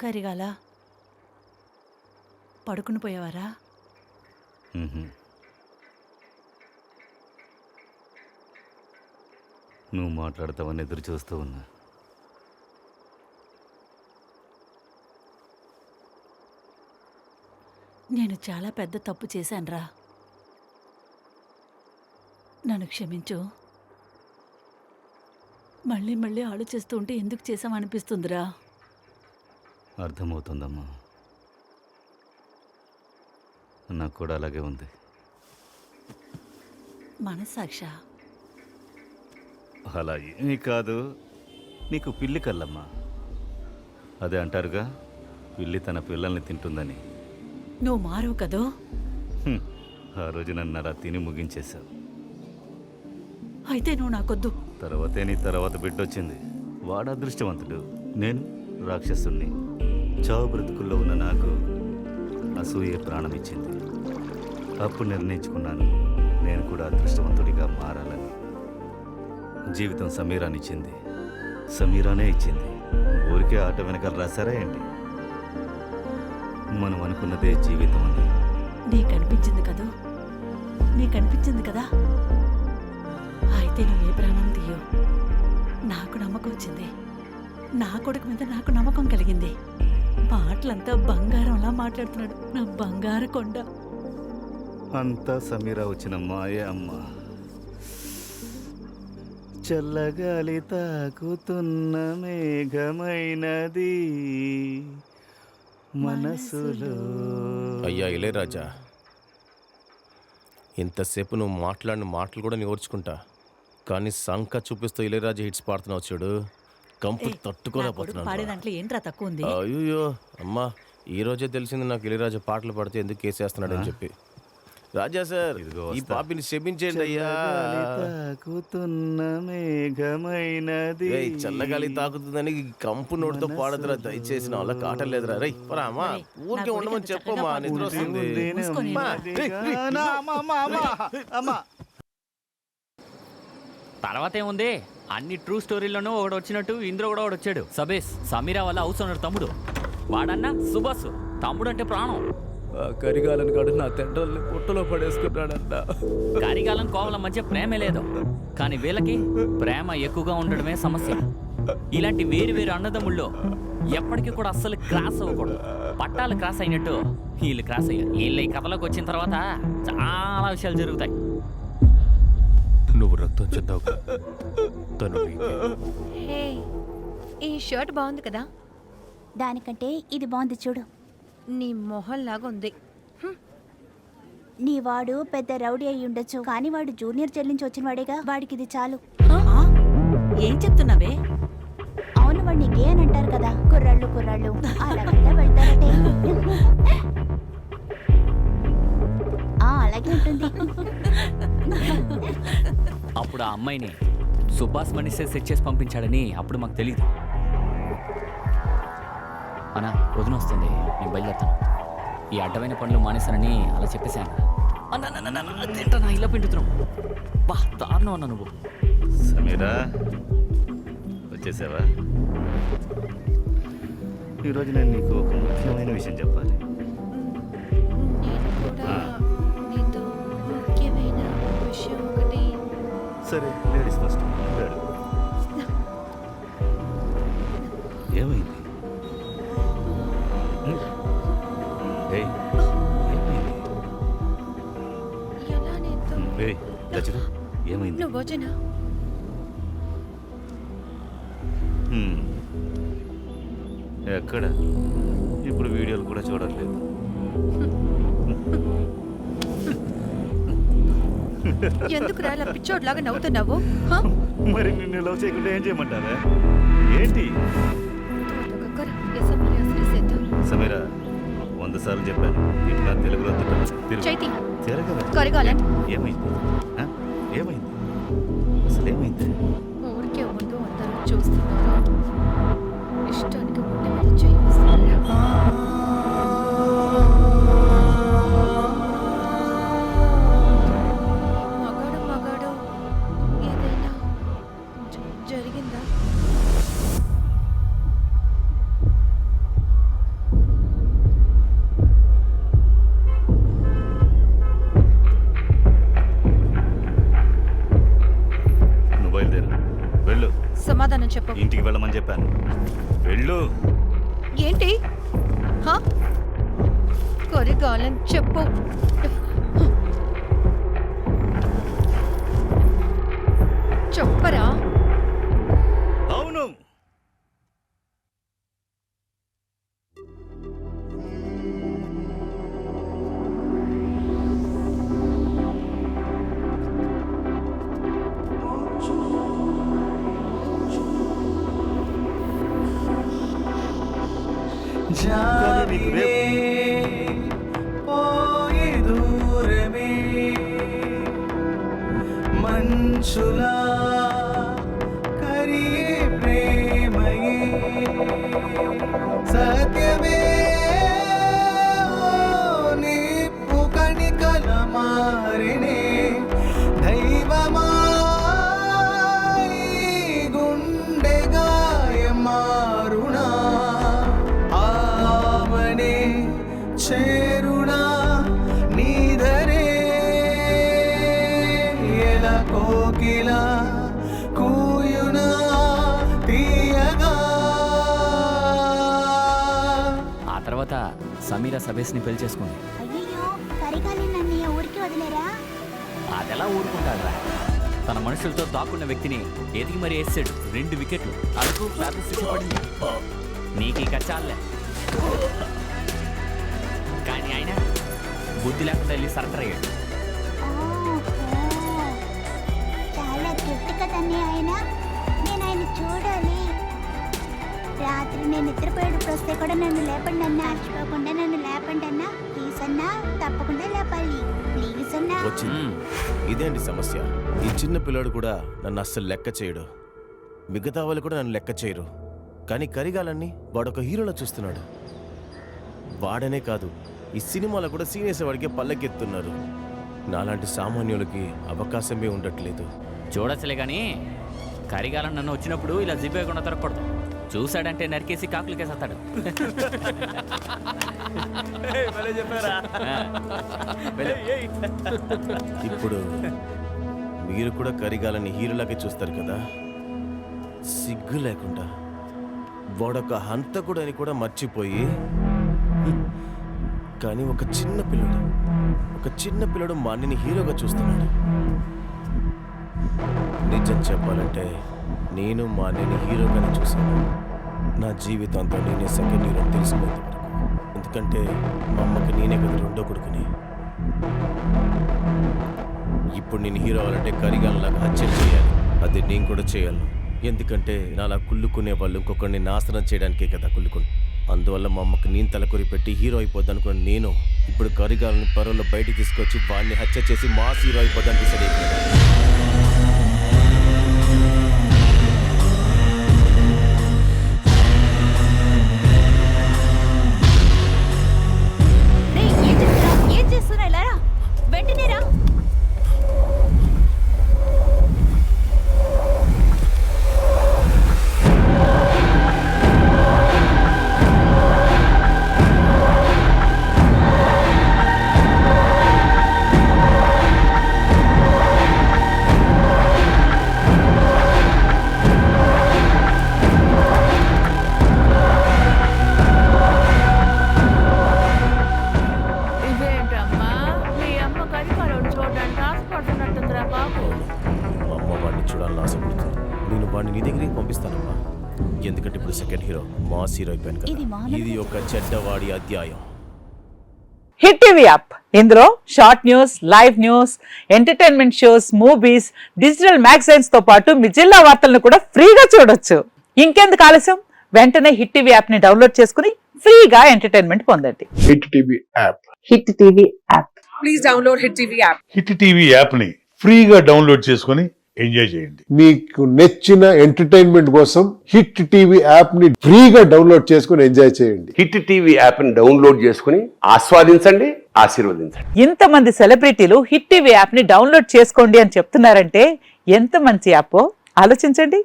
కరిగాల పడుకుని పోయేవారా? నువ్వు మాట్లాడతావని ఎదురు చూస్తూ ఉన్నా. నేను చాలా పెద్ద తప్పు చేశానురా, నన్ను క్షమించు. మళ్ళీ మళ్ళీ ఆలోచిస్తూ ఉంటే ఎందుకు చేసామనిపిస్తుందిరా. అర్థమవుతుందమ్మా, నాకు కూడా అలాగే ఉంది. మనస్సాక్ష అలా ఏమీ కాదు, నీకు పిల్లి కల్లమ్మా. అదే అంటారుగా, పిల్లి తన పిల్లల్ని తింటుందని. నువ్వు మారవు కదో. ఆ రోజు నన్ను అలా తిని ముగించేశావు. అయితే నువ్వు నాకొద్దు. తర్వాతే నీ తర్వాత బిడ్డొచ్చింది. వాడు అదృష్టవంతుడు, నేను రాక్షసుణ్ణి. చావు బ్రతుకుల్లో ఉన్న నాకు అసూయే ప్రాణం ఇచ్చింది. అప్పుడు నిర్ణయించుకున్నాను, నేను కూడా అదృష్టవంతుడిగా మారాలని. జీవితం సమీరానిచ్చింది, సమీరానే ఇచ్చింది. ఊరికే ఆట వెనకాల రాశారా ఏంటి? మనం అనుకున్నదే జీవితం అని. నీకనిపించింది కదూ, నీకనిపించింది కదా. అయితే నువ్వే ప్రాణం తీయో. నాకు నమ్మకం వచ్చింది, నా కొడుకు మీద నాకు నమ్మకం కలిగింది. మాటలంతా బంగారంలా మాట్లాడుతున్నాడు నా బంగారు కొండ. అంతా సమీరా వచ్చిన మాయే అమ్మా. చల్లగాలి తాకుతున్న మేఘమైనది మనసులో. అయ్యా ఇళయరాజా, ఇంతసేపు నువ్వు మాట్లాడిన మాటలు కూడా నేర్చుకుంటా, కానీ సంక చూపిస్తూ ఇళయరాజా హిట్స్ పాడుతున్నావు చూడు, కంపు తట్టుకోలేకపోతున్నాను. పాడేదాంట్లో ఏంట్రా తక్కువ ఉంది? అయ్యో అమ్మా, ఈ రోజే తెలిసింది నాకు ఇళయరాజా పాటలు పాడితే ఎందుకు కేసేస్తున్నాడు అని చెప్పి. రాజా సార్, ఈ పాపిని క్షమించండి అయ్యా. తాకుతున్న మేఘమైనది. చల్లగాలి తాకుతుందని కంపు నోటితో పాడదురా, దయచేసి నా వల్ల కాటలేదురా. రై పరామా, ఊరికే ఉండమని చెప్పమ్మా, నిద్ర వస్తుంది. తర్వాత ఏముంది, అన్ని ట్రూ స్టోరీలోనూ ఒకడు వచ్చినట్టు ఇందులో కూడా ఒకడు వచ్చాడు. సబేష్, సమీరా వల్ల హౌస్ ఓనర్ తమ్ముడు. వాడన్నా సుభాష్, తమ్ముడు అంటే ప్రాణం. కరిగాలని కాడు నా తండ్రుల్ని పుట్టలో పడేసుకున్నాడన్న. కరిగాలం కోవల మధ్య ప్రేమే లేదు, కానీ వీళ్ళకి ప్రేమ ఎక్కువగా ఉండడమే సమస్య. ఇలాంటి వేరు వేరు అన్నదమ్ముళ్ళు ఎప్పటికీ కూడా అస్సలు క్రాస్ అవ్వకూడదు. పట్టాలు క్రాస్ అయినట్టు వీళ్ళు క్రాస్ అయ్యారు. వీళ్ళు ఈ కథలోకి వచ్చిన తర్వాత చాలా విషయాలు జరుగుతాయి. నువ్వు రక్తం చెందావు, తను హే, ఈ షర్ట్ బాగుంది కదా. దానికంటే ఇది బాగుంది చూడు. నీ మొహంలాగా ఉంది. నీ వాడు పెద్ద రౌడీ అయి ఉండొచ్చు, కానీ వాడు జూనియర్ చెల్లించి వచ్చిన వాడేగా, వాడికి ఇది చాలు. ఏం చెప్తున్నావే? అవును, వాడిని గే అని అంటారు కదా, కుర్రాళ్ళు కుర్రాళ్ళు అలా వెళ్తారటే. అలాగే ఉంటుంది. అప్పుడు ఆ అమ్మాయిని సుభాష్ మనిషే సెట్ చేసి పంపించాడని అప్పుడు మాకు తెలీదు. అన్నా వదిన వస్తుంది, నేను బయలుదేరుతాను. ఈ అడ్డమైన పనులు మానేశానని అలా చెప్పేశాను. అన్నా ఇలా పిండుతున్నావు, బా దారుణం అన్నా నువ్వు. సమీరా వచ్చేసావా? ఈరోజు నేను నీకు ఒక ముఖ్యమైన విషయం చెప్పాలి. నేను కూడా నీతో ముఖ్యమైన విషయం ఒకటి. సరే, లేడీస్ ఫస్ట్. ఏమైంది? ఎలా నీతో? ఏమైంది? నువ్వు వచ్చేనా? ఎక్కడ? ఇప్పుడు వీడియోలు కూడా చూడట్లేదు. ఎందుకు రా పిచ్చోడ్లాగా నవ్వుతున్నావు? మరి నిన్ను లవ్ చేయకుండా ఏం చేయమంటారా ఏంటి? సమీరా, 100 సార్లు చెప్పాను, ఇట్లా తెలుగులో చైతి ఏమైంది? ఏమైంది అసలు? ఏమైంది? ఊరికే ముందు అందరూ చూస్తున్నారు, ఇష్టానికి ముందు మీద చేయిస్తున్నారు. మగాడు ఏదైనా జరిగిందా? వెళ్ళమని చెప్పు. ఇంటికి వెళ్ళమని చెప్పాను. వెళ్ళు. ఏంటి కరిగాలని చెప్పు. చెప్పరా? అవును. కానీ నీకు రేపు మంచులా కరిగే ప్రేమయే సత్యమే నిప్పు కణికల మారినే దైవమా గుండె గాయ మారుణా ఆవనే చేరుణా నీధరే ఎల కోకిలా కూయునా తీయగా. ఆ తర్వాత సమీర సబేస్ని పెళ్లి చేసుకుంది. అయ్యో కరిగాలి నన్నయ్య ఊరికి వదిలేరా? అదెలా ఊరుకుంటాడురా? తన మనుషులతో దాక్కున్న వ్యక్తిని ఎదిగి మరీ వేసాడు. 2 వికెట్లు. అరకు పెద్ద శిక్ష పడింది. నీకు ఇక చాలే. కానీ ఆయన బుద్ధి లేకుండా వెళ్ళి సరెండర్ అయ్యాడు. ఓహో, చాలా గిఫ్ట్ కదన్నీ ఆయన. నేను ఆయన చూడాలి. రాత్రి నేను నిద్రపోయేటప్పుడు వస్తే కూడా నన్ను లేపండి అన్నా. మర్చిపోకుండా నన్ను లేపండి అన్నా. ప్లీజ్ అన్నా, తప్పకుండా లేపాలి. ప్లీజ్ అన్నా. వచ్చింది. ఇదేంటి సమస్య? ఈ చిన్న పిల్లోడు కూడా నన్ను అస్సలు లెక్క చేయడు. మిగతా వాళ్ళు కూడా నన్ను లెక్క చేయరు. కానీ కరిగాలని వాడొక హీరోలో చూస్తున్నాడు. వాడనే కాదు, ఈ సినిమాలో కూడా సీనియర్స్ వాడికే పల్లెకెత్తున్నారు. నాలాంటి సామాన్యులకి అవకాశమే ఉండట్లేదు. చూడొచ్చులే కానీ కరిగాలని నన్ను వచ్చినప్పుడు ఇలా జిబ్బేయకుండా తిరగకూడదు. చూశాడంటే నరికేసి కాకులకేసేస్తాడు. ఇప్పుడు మీరు కూడా కరిగాలని హీరోలాగే చూస్తారు కదా. సిగ్గు లేకుండా వాడొక హంతకుడు అని కూడా మర్చిపోయి, కానీ ఒక చిన్న పిల్లడు మా అన్నని హీరోగా చూస్తున్నాడు. నిజం చెప్పాలంటే నేను మా అన్నని హీరోగానే చూశాను. నా జీవితంతో నేనే సెకండ్ హీరో తెలిసినంత వరకు. ఎందుకంటే మా అమ్మకి నేనే కదా రెండో కొడుకుని. ఇప్పుడు నేను హీరో అవ్వాలంటే కరిగాలలాగా హత్యలు చేయాలి. అది నేను కూడా చేయను. ఎందుకంటే నాలా కుళ్ళుకునే వాళ్ళు ఇంకొకరిని నాశనం చేయడానికే కదా కుళ్ళుకుని. అందువల్ల మా అమ్మకి నేను తలకొరి పెట్టి హీరో అయిపోద్ది అనుకుని నేను ఇప్పుడు కరిగాలని పరువులో బయటికి తీసుకొచ్చి వాడిని హత్య చేసి మాస్ హీరో అయిపోద్దని డిసైడ్ అయిపోయాను. ఏం చేస్తున్నా? ఇలా రా, వెంటనే రా. ఇదేంటమ్మా, మీ అమ్మ కరికాలను చూడడానికి ఆశపడుతున్నట్టుందిరా బాబు. మా అమ్మ వాడిని చూడాలని ఆశపడుతుంది. నేను వాడిని నీ దగ్గరికి పంపిస్తానమ్మా. ఎందుకంటే ఇప్పుడు సెకండ్ హీరో మాస్ హీరో అయిపోయాను కదా. ఇది ఒక చెడ్డవాడి అధ్యాయం. హిట్ టీవీ యాప్, ఇందులో short news, live news, entertainment shows, movies, digital magazines తో పాటు మీ జిల్లా వార్తలను కూడా ఫ్రీగా చూడొచ్చు. ఇంకెందుకు ఆలస్యం? వెంటనే హిట్ టీవీ యాప్ ని డౌన్లోడ్ చేసుకుని ఫ్రీగా ఎంటర్టైన్మెంట్ పొందండి. Hit TV app. Hit TV app. Please download hit TV app. Hit TV app ని ఫ్రీగా డౌన్లోడ్ చేసుకుని ఎంజాయ్ చేయండి. మీకు నచ్చిన ఎంటర్టైన్మెంట్ కోసం హిట్ టీవీ యాప్ ని ఫ్రీగా డౌన్లోడ్ చేసుకుని ఎంజాయ్ చేయండి. హిట్ టీవీ యాప్ ని డౌన్లోడ్ చేసుకుని ఆస్వాదించండి, ఆశీర్వదించండి. ఇంతమంది సెలబ్రిటీలు హిట్ టీవీ యాప్ ని డౌన్లోడ్ చేసుకోండి అని చెప్తున్నారంటే ఎంత మంచి యాప్ ఆలోచించండి.